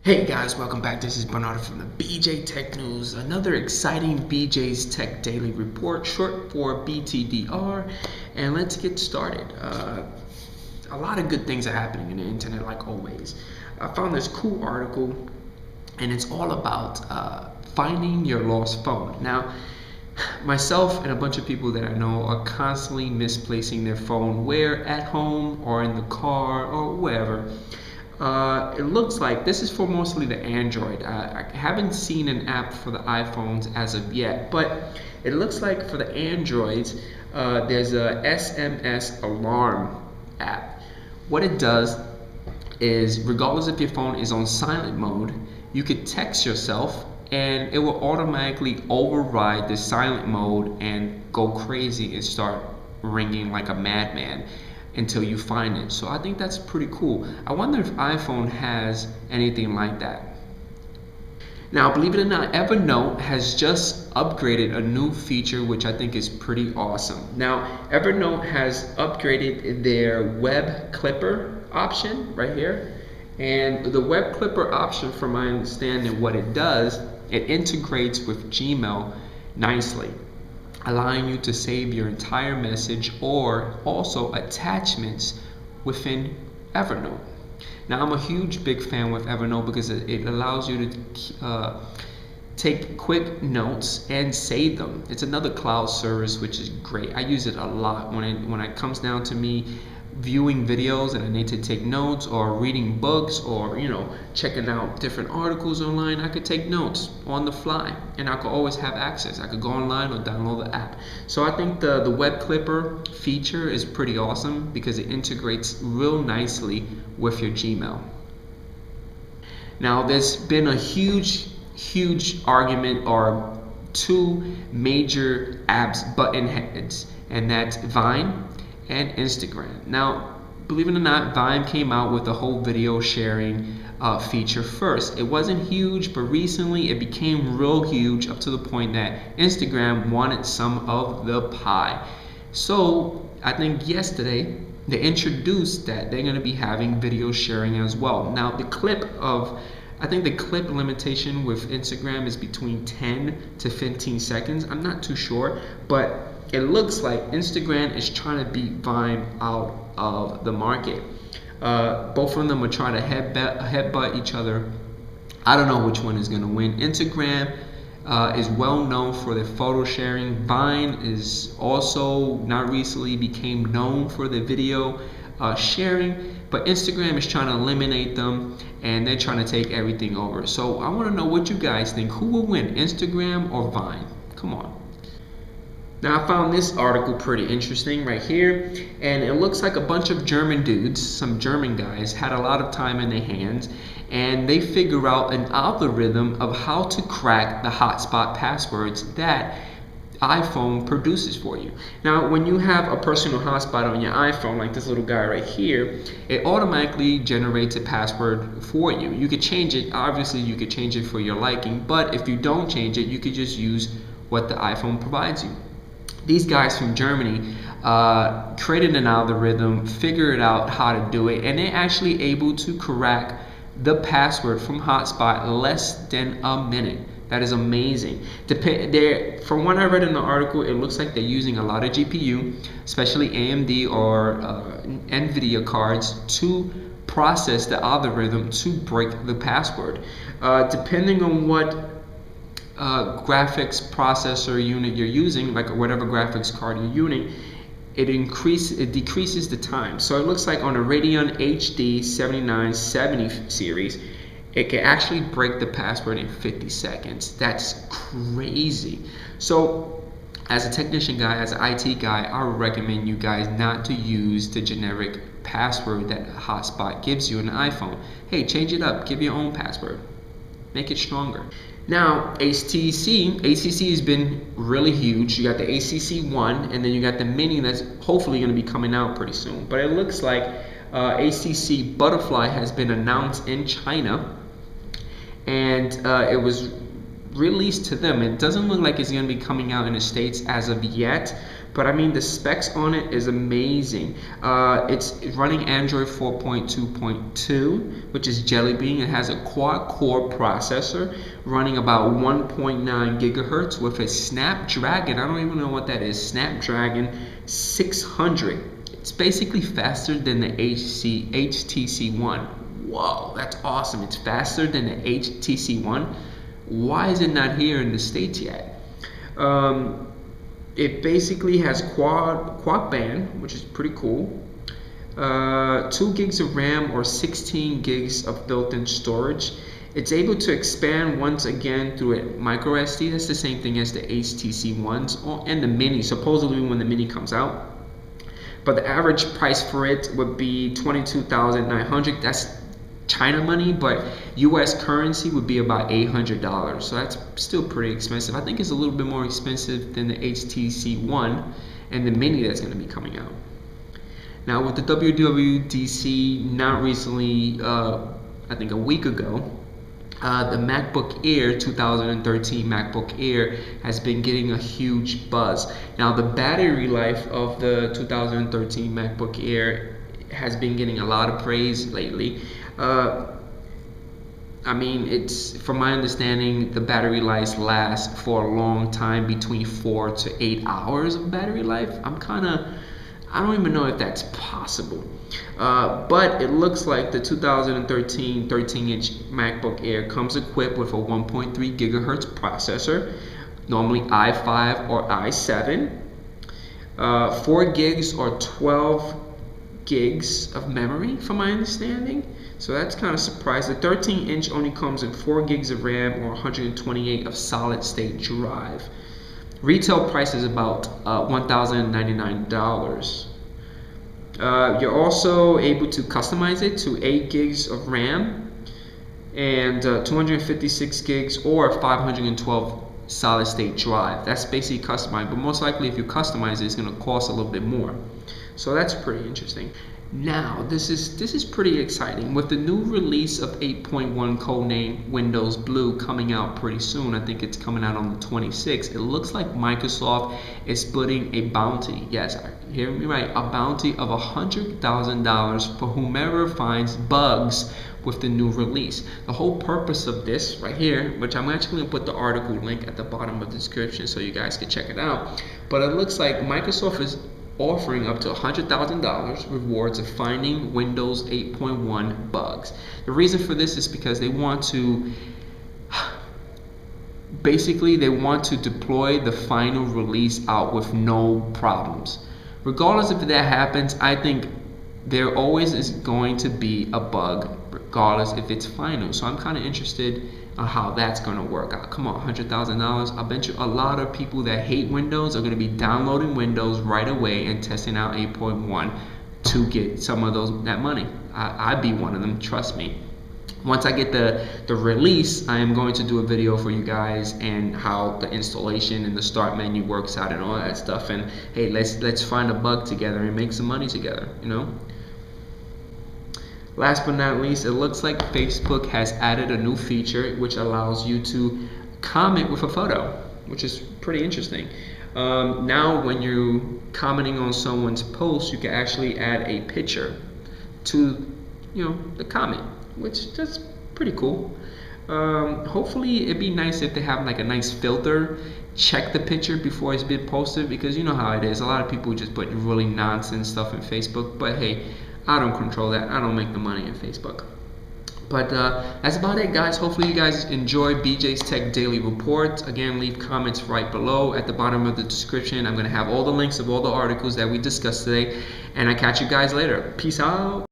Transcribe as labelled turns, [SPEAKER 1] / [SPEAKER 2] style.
[SPEAKER 1] Hey guys, welcome back. This is Bernardo from the BJTechNews. Another exciting BJ's Tech Daily Report, short for BTDR. And let's get started. A lot of good things are happening in the internet, like always. I found this cool article, and it's all about finding your lost phone. Now, myself and a bunch of people that I know are constantly misplacing their phone, where at home or in the car or wherever. It looks like this is for mostly the Android. I haven't seen an app for the iPhones as of yet, but it looks like for the Androids, there's a SMS Alarm app. What it does is, regardless if your phone is on silent mode, you could text yourself and it will automatically override the silent mode and go crazy and start ringing like a madman until you find it. So I think that's pretty cool. I wonder if iPhone has anything like that. Now, believe it or not, Evernote has just upgraded a new feature which I think is pretty awesome. Now, Evernote has upgraded their web clipper option right here. And the web clipper option, from my understanding, what it does, it integrates with Gmail nicely, allowing you to save your entire message or also attachments within Evernote. Now, I'm a huge big fan with Evernote because it allows you to take quick notes and save them. It's another cloud service which is great. I use it a lot when it comes down to me viewing videos and I need to take notes, or reading books, or checking out different articles online. I could take notes on the fly and I could always have access. I could go online or download the app. So I think the web clipper feature is pretty awesome because it integrates real nicely with your Gmail. Now, there's been a huge argument, or two major apps button heads, and that's Vine and Instagram. Now, believe it or not, Vine came out with the whole video sharing feature first. It wasn't huge, but recently it became real huge, up to the point that Instagram wanted some of the pie. So I think yesterday they introduced that they're going to be having video sharing as well. Now, I think the clip limitation with Instagram is between 10 to 15 seconds. I'm not too sure, but it looks like Instagram is trying to beat Vine out of the market. Both of them are trying to headbutt each other. I don't know which one is going to win. Instagram is well known for their photo sharing. Vine is also not recently became known for the video sharing, but Instagram is trying to eliminate them and they're trying to take everything over. So I want to know what you guys think. Who will win, Instagram or Vine? Come on. Now, I found this article pretty interesting right here, and it looks like a bunch of German dudes, some German guys, had a lot of time in their hands, and they figure out an algorithm of how to crack the hotspot passwords that iPhone produces for you. Now, when you have a personal hotspot on your iPhone, like this little guy right here, it automatically generates a password for you. You could change it. Obviously, you could change it for your liking, but if you don't change it, you could just use what the iPhone provides you. These guys from Germany created an algorithm, figured out how to do it, and they're actually able to crack the password from hotspot less than a minute. That is amazing. From what I read in the article, it looks like they're using a lot of GPU, especially AMD or NVIDIA cards, to process the algorithm to break the password. Depending on what graphics processor unit you're using, like whatever graphics card you're using, it decreases the time. So it looks like on a Radeon HD 7970 series, it can actually break the password in 50 seconds. That's crazy. So as a technician guy, as an IT guy, I would recommend you guys not to use the generic password that Hotspot gives you in an iPhone. Hey, change it up, give your own password, make it stronger. Now, HTC has been really huge. You got the HTC One, and then you got the Mini that's hopefully going to be coming out pretty soon. But it looks like HTC Butterfly has been announced in China, and it was released to them. It doesn't look like it's going to be coming out in the States as of yet, But I mean, the specs on it is amazing. It's running Android 4.2.2, which is Jelly Bean. It has a quad-core processor running about 1.9 gigahertz with a Snapdragon. I don't even know what that is. Snapdragon 600. It's basically faster than the HTC One. Whoa, that's awesome. It's faster than the HTC One. Why is it not here in the States yet? It basically has quad band, which is pretty cool. 2 gigs of RAM or 16 gigs of built-in storage. It's able to expand once again through a micro SD. That's the same thing as the HTC Ones and the Mini, supposedly when the Mini comes out. But the average price for it would be $22,900. That's China money, but US currency would be about $800. So that's still pretty expensive. I think it's a little bit more expensive than the HTC One and the Mini that's going to be coming out. Now with the WWDC, not recently, I think a week ago, the MacBook Air 2013 MacBook Air has been getting a huge buzz. Now the battery life of the 2013 MacBook Air has been getting a lot of praise lately. I mean, it's, from my understanding, the battery life lasts for a long time, between 4 to 8 hours of battery life. I don't even know if that's possible. But it looks like the 2013 13-inch MacBook Air comes equipped with a 1.3 gigahertz processor, normally i5 or i7, 4 gigs or 12 gigs of memory, from my understanding. So that's kind of surprising. The 13-inch only comes in 4 gigs of RAM or 128 of solid-state drive. Retail price is about $1,099. You're also able to customize it to 8 gigs of RAM and 256 gigs or 512 solid-state drive. That's basically customized, but most likely if you customize it, it's going to cost a little bit more. So that's pretty interesting. Now, this is pretty exciting. With the new release of 8.1 codename Windows Blue coming out pretty soon, I think it's coming out on the 26th, it looks like Microsoft is putting a bounty, yes, hear me right, a bounty of $100,000 for whomever finds bugs with the new release. The whole purpose of this right here, which I'm actually going to put the article link at the bottom of the description so you guys can check it out, but it looks like Microsoft is offering up to $100,000 rewards of finding Windows 8.1 bugs. The reason for this is because they want to deploy the final release out with no problems. Regardless if that happens, I think there always is going to be a bug, regardless if it's final. So I'm kind of interested on how that's going to work out. Come on, $100,000. I bet you a lot of people that hate Windows are going to be downloading Windows right away and testing out 8.1 to get some of that money. I'd be one of them, trust me. Once I get the release, I am going to do a video for you guys and how the installation and the start menu works out and all that stuff. And hey, let's find a bug together and make some money together, you know. Last but not least, it looks like Facebook has added a new feature which allows you to comment with a photo, which is pretty interesting. Now when you're commenting on someone's post, you can actually add a picture to, the comment, which that's pretty cool. Hopefully it'd be nice if they have like a nice filter, check the picture before it's been posted, because you know how it is. A lot of people just put really nonsense stuff in Facebook, but hey, I don't control that. I don't make the money in Facebook. But that's about it, guys. Hopefully you guys enjoy BJ's Tech Daily Report. Again, leave comments right below at the bottom of the description. I'm going to have all the links of all the articles that we discussed today. And I catch you guys later. Peace out.